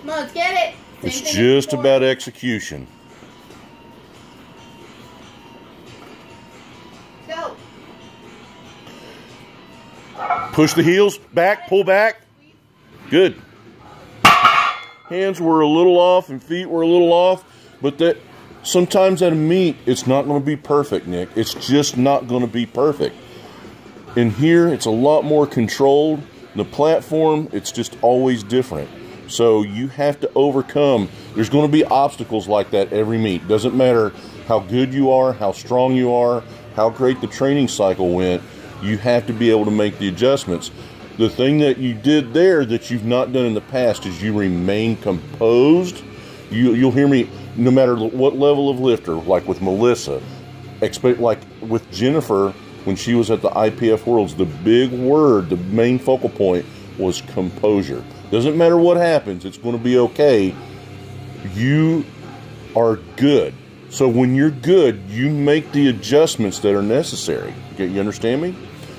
Come on, let's get it. It's just about execution. Go. Push the heels back, pull back. Good. Hands were a little off and feet were a little off, but that sometimes at a meet, it's not going to be perfect, Nick. It's just not going to be perfect. In here, it's a lot more controlled. The platform, it's just always different. So you have to overcome. There's going to be obstacles like that every meet. Doesn't matter how good you are, how strong you are, how great the training cycle went. You have to be able to make the adjustments. The thing that you did there that you've not done in the past is you remain composed. You'll hear me no matter what level of lifter, like with Melissa, like with Jennifer, when she was at the IPF Worlds, the big word, the main focal point was composure. Doesn't matter what happens, it's going to be okay. You are good. So when you're good, you make the adjustments that are necessary. You understand me?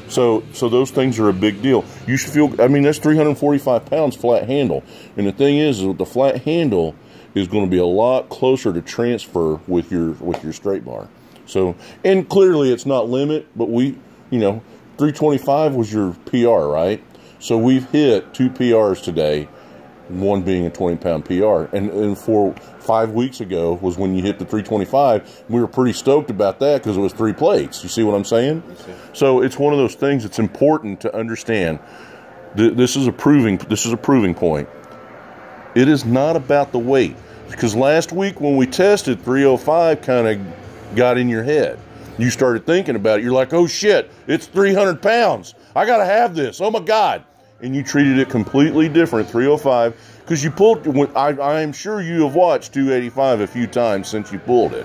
So those things are a big deal. You should feel, I mean, that's 345 pounds flat handle. And the thing is the flat handle is going to be a lot closer to transfer with your straight bar. So, and clearly it's not limit, but 325 was your PR, right? So we've hit 2 PRs today, one being a 20-pound PR. And for 5 weeks ago was when you hit the 325. We were pretty stoked about that because it was 3 plates. You see what I'm saying? So it's one of those things that's important to understand. This is a proving point. It is not about the weight. Because last week when we tested, 305 kind of got in your head. You started thinking about it. You're like, oh shit, it's 300 pounds. I got to have this. Oh my God. And you treated it completely different, 305, because you pulled, I'm sure you have watched 285 a few times since you pulled it.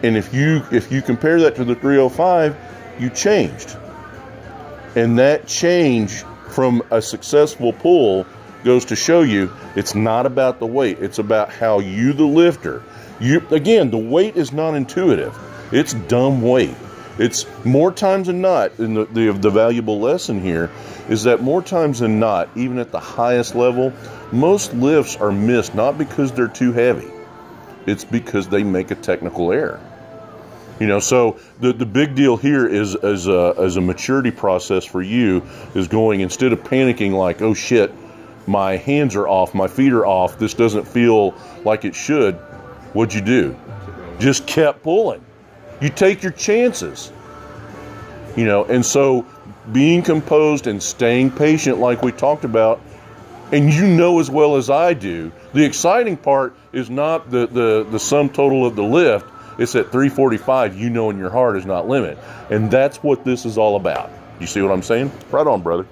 And if you compare that to the 305, you changed. And that change from a successful pull goes to show you it's not about the weight. It's about how you, the lifter, again, the weight is not intuitive. It's dumb weight. It's more times than not, and the valuable lesson here is that more times than not, even at the highest level, most lifts are missed not because they're too heavy. It's because they make a technical error. So the big deal here is as a maturity process for you is going, instead of panicking like, oh shit, my hands are off, my feet are off, this doesn't feel like it should, what'd you do? Just kept pulling. You take your chances, and so being composed and staying patient like we talked about, and as well as I do, the exciting part is not the sum total of the lift, it's at 345 in your heart is not limit. And that's what this is all about. You see what I'm saying? Right on, brother.